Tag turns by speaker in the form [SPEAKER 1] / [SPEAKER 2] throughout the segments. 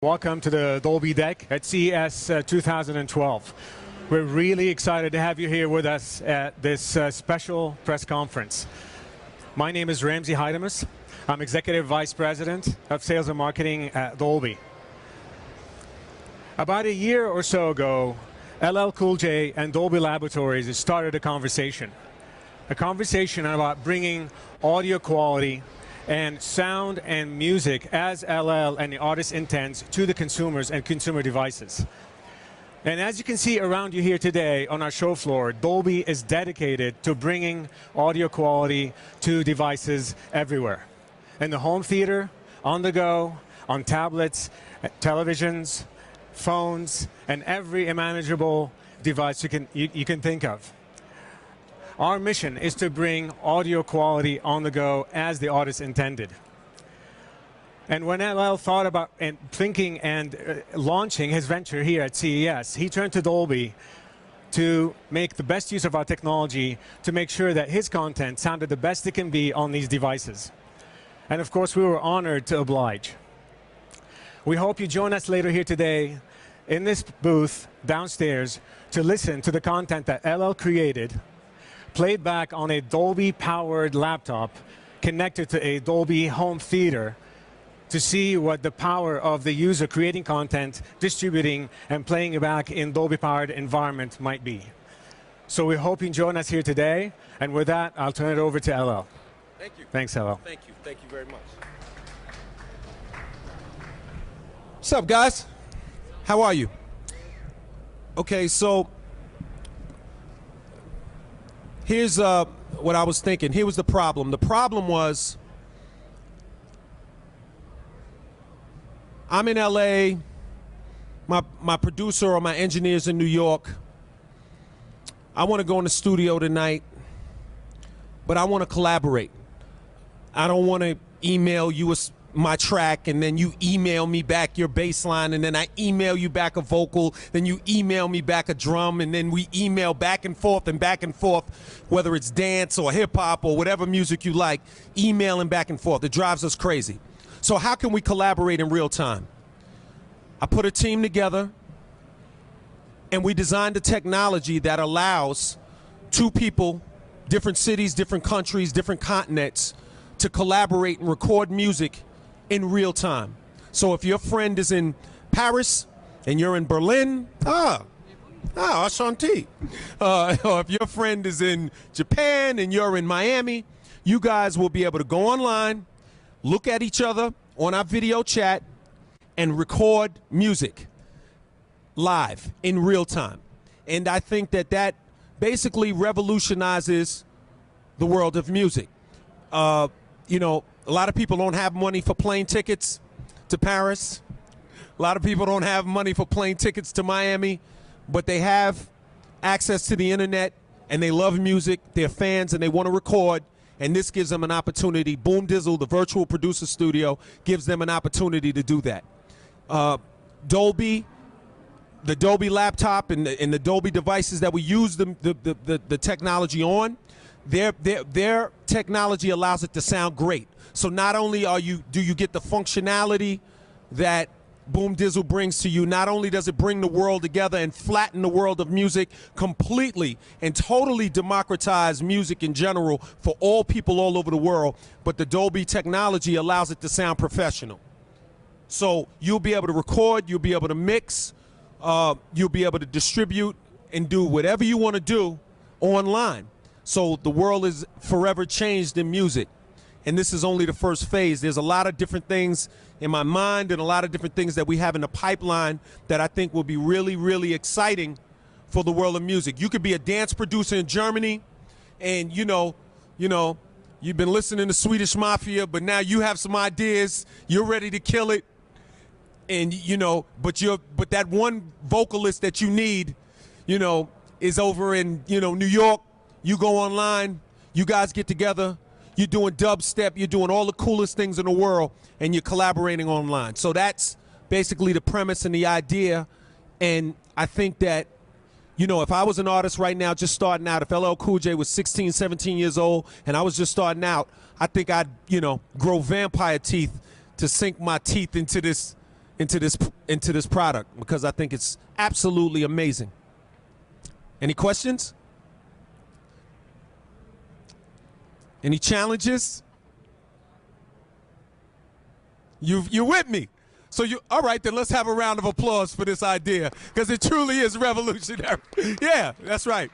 [SPEAKER 1] Welcome to the Dolby deck at CES 2012. We're really excited to have you here with us at this special press conference. My name is Ramsey Heidemus. I'm Executive Vice President of Sales and Marketing at Dolby. About a year or so ago, LL Cool J and Dolby Laboratories started a conversation about bringing audio quality and sound and music as LL and the artist intends to the consumers and consumer devices. And as you can see around you here today on our show floor, Dolby is dedicated to bringing audio quality to devices everywhere. In the home theater, on the go, on tablets, televisions, phones, and every imaginable device you can think of. Our mission is to bring audio quality on the go as the artist intended. And when LL thought about thinking and launching his venture here at CES, he turned to Dolby to make the best use of our technology to make sure that his content sounded the best it can be on these devices. And of course, we were honored to oblige. We hope you join us later here today in this booth downstairs to listen to the content that LL created, played back on a Dolby-powered laptop connected to a Dolby home theater, to see what the power of the user creating content, distributing, and playing it back in Dolby-powered environment might be. So we hope you join us here today. And with that, I'll turn it over to LL.
[SPEAKER 2] Thank you.
[SPEAKER 1] Thanks, LL.
[SPEAKER 2] Thank you. Thank you very much. What's up, guys? How are you? Okay, so here's what I was thinking. Here was the problem. The problem was I'm in LA, my producer or my engineer's in New York. I want to go in the studio tonight, but I want to collaborate. I don't want to email you my track and then you email me back your bass line and then I email you back a vocal, then you email me back a drum, and then we email back and forth, whether it's dance or hip hop or whatever music you like, emailing back and forth. It drives us crazy. So how can we collaborate in real time? I put a team together and we designed a technology that allows two people, different cities, different countries, different continents, to collaborate and record music in real time. So if your friend is in Paris and you're in Berlin, Ashanti. Or if your friend is in Japan and you're in Miami, you guys will be able to go online, look at each other on our video chat, and record music live in real time. And I think that basically revolutionizes the world of music. You know, a lot of people don't have money for plane tickets to Paris. A lot of people don't have money for plane tickets to Miami, but they have access to the internet and they love music, they're fans, and they want to record, and this gives them an opportunity. Boomdizzle, the virtual producer studio, gives them an opportunity to do that. Dolby, the Dolby laptop and the Dolby devices that we use the technology on, their technology allows it to sound great. So not only do you get the functionality that Boomdizzle brings to you, not only does it bring the world together and flatten the world of music completely and totally democratize music in general for all people all over the world, but the Dolby technology allows it to sound professional. So you'll be able to record, you'll be able to mix, you'll be able to distribute and do whatever you want to do online. So the world is forever changed in music. And this is only the first phase. There's a lot of different things in my mind and a lot of different things that we have in the pipeline that I think will be really, really exciting for the world of music. You could be a dance producer in Germany and you know, you've been listening to Swedish Mafia, but now you have some ideas, you're ready to kill it. And but that one vocalist that you need, is over in, New York. You go online, you guys get together, you're doing dubstep, you're doing all the coolest things in the world, and you're collaborating online. So that's basically the premise and the idea. And I think that, if I was an artist right now just starting out, if LL Cool J was 16, 17 years old, and I was just starting out, I think I'd, grow vampire teeth to sink my teeth into this into this product because I think it's absolutely amazing. Any questions? Any challenges? You're with me. So all right, then let's have a round of applause for this idea because it truly is revolutionary. Yeah, that's right.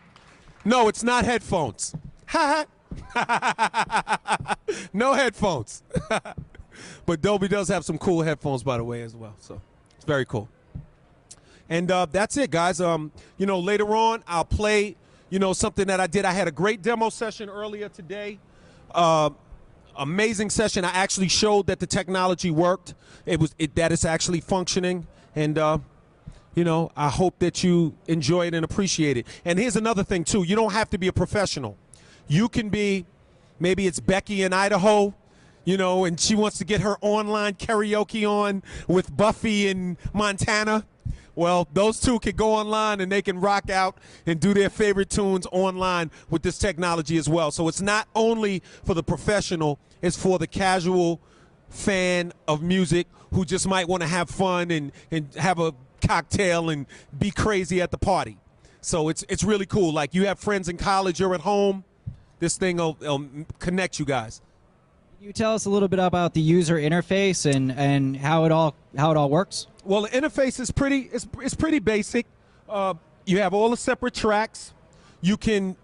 [SPEAKER 2] No, it's not headphones. No headphones. But Dolby does have some cool headphones, by the way, as well. So it's very cool. And that's it, guys. Later on, I'll play, something that I did. I had a great demo session earlier today. Amazing session. I actually showed that the technology worked. That it's actually functioning. And, I hope that you enjoy it and appreciate it. And here's another thing, too. You don't have to be a professional. You can be, maybe it's Becky in Idaho, and she wants to get her online karaoke on with Buffy in Montana. Well, those two can go online and they can rock out and do their favorite tunes online with this technology as well. So it's not only for the professional, it's for the casual fan of music who just might want to have fun and have a cocktail and be crazy at the party. So it's really cool. Like you have friends in college, you're at home, this thing will connect you guys.
[SPEAKER 3] Can you tell us a little bit about the user interface and how it all works? Well,
[SPEAKER 2] the interface is pretty basic. You have all the separate tracks. You can,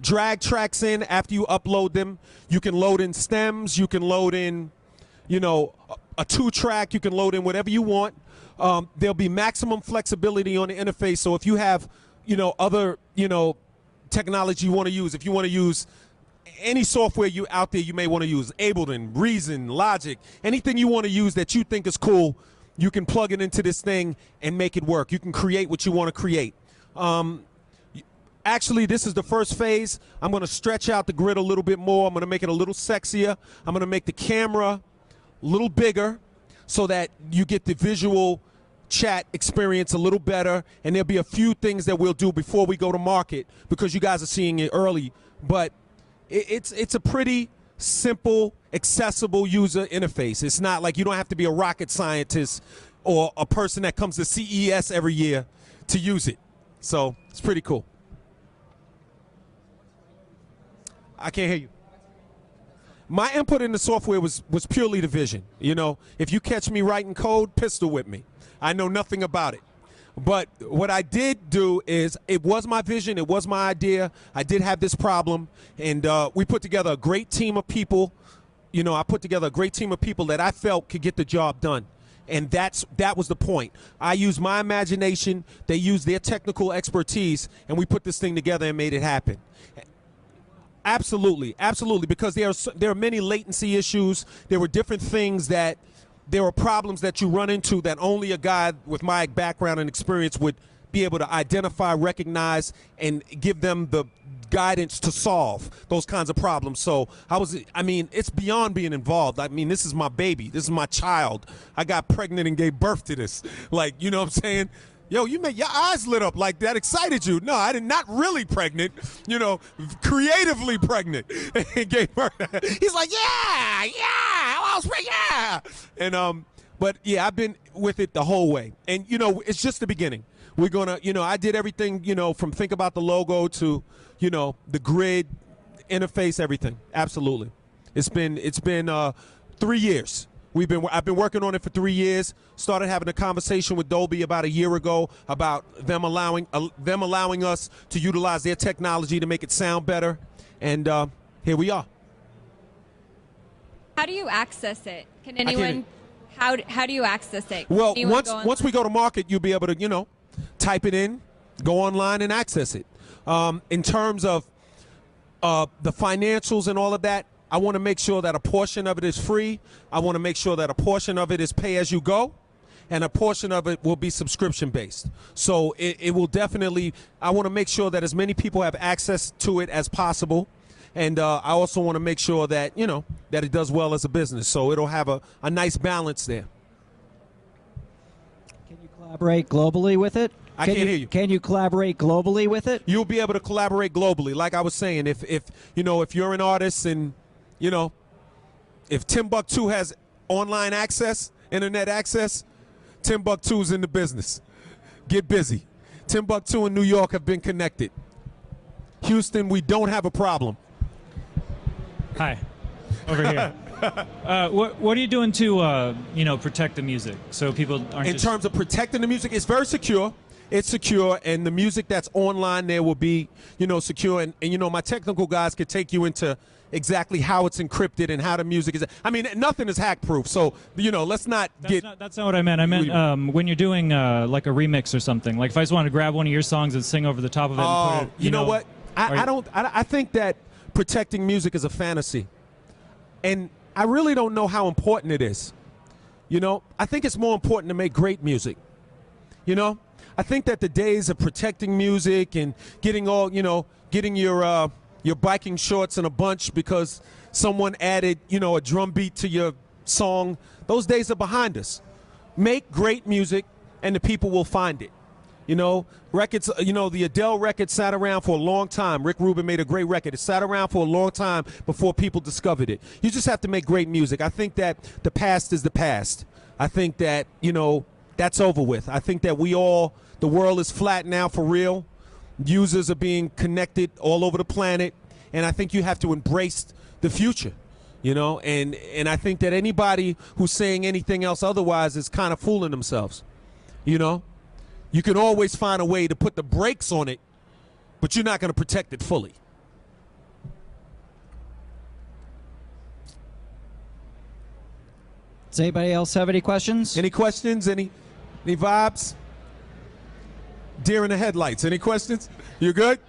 [SPEAKER 2] drag tracks in after you upload them. You can load in stems. You can load in, a 2-track. You can load in whatever you want. There'll be maximum flexibility on the interface. So if you have, other, technology you want to use, if you want to use any software out there you may want to use, Ableton, Reason, Logic, anything you want to use that you think is cool, you can plug it into this thing and make it work. You can create what you want to create. Actually, this is the first phase. I'm going to stretch out the grid a little bit more. I'm going to make it a little sexier. I'm going to make the camera a little bigger so that you get the visual chat experience a little better. And there'll be a few things that we'll do before we go to market because you guys are seeing it early. But it's a pretty simple, accessible user interface. It's not like you don't have to be a rocket scientist or a person that comes to CES every year to use it. So it's pretty cool. I can't hear you. My input in the software was purely the vision. If you catch me writing code, pistol whip me. I know nothing about it. But what I did do is it was my vision. It was my idea. I did have this problem. And we put together a great team of people. I put together a great team of people that I felt could get the job done. And that was the point. I used my imagination. They used their technical expertise. And we put this thing together and made it happen. Absolutely. Absolutely. Because there are many latency issues. There were different things there are problems that you run into that only a guy with my background and experience would be able to identify, recognize, and give them the guidance to solve those kinds of problems. So it's beyond being involved. This is my baby. This is my child. I got pregnant and gave birth to this. Like, you know what I'm saying? Yo, you made your eyes lit up like that excited you. No, I did not really pregnant, creatively pregnant. And gave birth. He's like, yeah, I was pregnant, yeah. And but yeah, I've been with it the whole way. And it's just the beginning. We're gonna, I did everything, from think about the logo to, the grid, interface, everything. Absolutely. It's been 3 years. I've been working on it for 3 years. Started having a conversation with Dolby about a year ago about them allowing us to utilize their technology to make it sound better, and here we are.
[SPEAKER 4] How do you access it? Can anyone? How do you access it?
[SPEAKER 2] Well, once we go to market, you'll be able to type it in, go online, and access it. In terms of the financials and all of that, I want to make sure that a portion of it is free. I want to make sure that a portion of it is pay as you go, and a portion of it will be subscription based. So it will definitely, I want to make sure that as many people have access to it as possible. And I also want to make sure that, that it does well as a business. So it'll have a nice balance there.
[SPEAKER 3] Can you collaborate globally with it?
[SPEAKER 2] I can't hear you.
[SPEAKER 3] Can you collaborate globally with it?
[SPEAKER 2] You'll be able to collaborate globally. Like I was saying, if you're an artist and if Timbuktu has online access, internet access, Timbuktu's in the business. Get busy. Timbuktu and New York have been connected. Houston, we don't have a problem.
[SPEAKER 5] Hi, over here. What are you doing to protect the music so people aren't?
[SPEAKER 2] In terms of protecting the music, it's very secure. It's secure, and the music that's online there will be, secure. And my technical guys could take you into exactly how it's encrypted and how the music is. I mean, nothing is hack-proof. So, let's not
[SPEAKER 5] That's not what I meant. I meant when you're doing like a remix or something. Like if I just want to grab one of your songs and sing over the top of it. And put it,
[SPEAKER 2] you know what? I think that protecting music is a fantasy, and I really don't know how important it is. I think it's more important to make great music. I think that the days of protecting music and getting your biking shorts in a bunch because someone added, a drum beat to your song, those days are behind us. Make great music and the people will find it. Records, the Adele record sat around for a long time. Rick Rubin made a great record. It sat around for a long time before people discovered it. You just have to make great music. I think that the past is the past. I think that, that's over with. I think that the world is flat now for real. Users are being connected all over the planet. And I think you have to embrace the future, and I think that anybody who's saying anything else otherwise is kind of fooling themselves, You can always find a way to put the brakes on it, but you're not going to protect it fully.
[SPEAKER 3] Does anybody else have any questions?
[SPEAKER 2] Any questions? Any vibes? Deer in the headlights. Any questions? You good?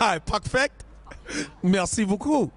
[SPEAKER 2] Hi, parfait. Merci beaucoup.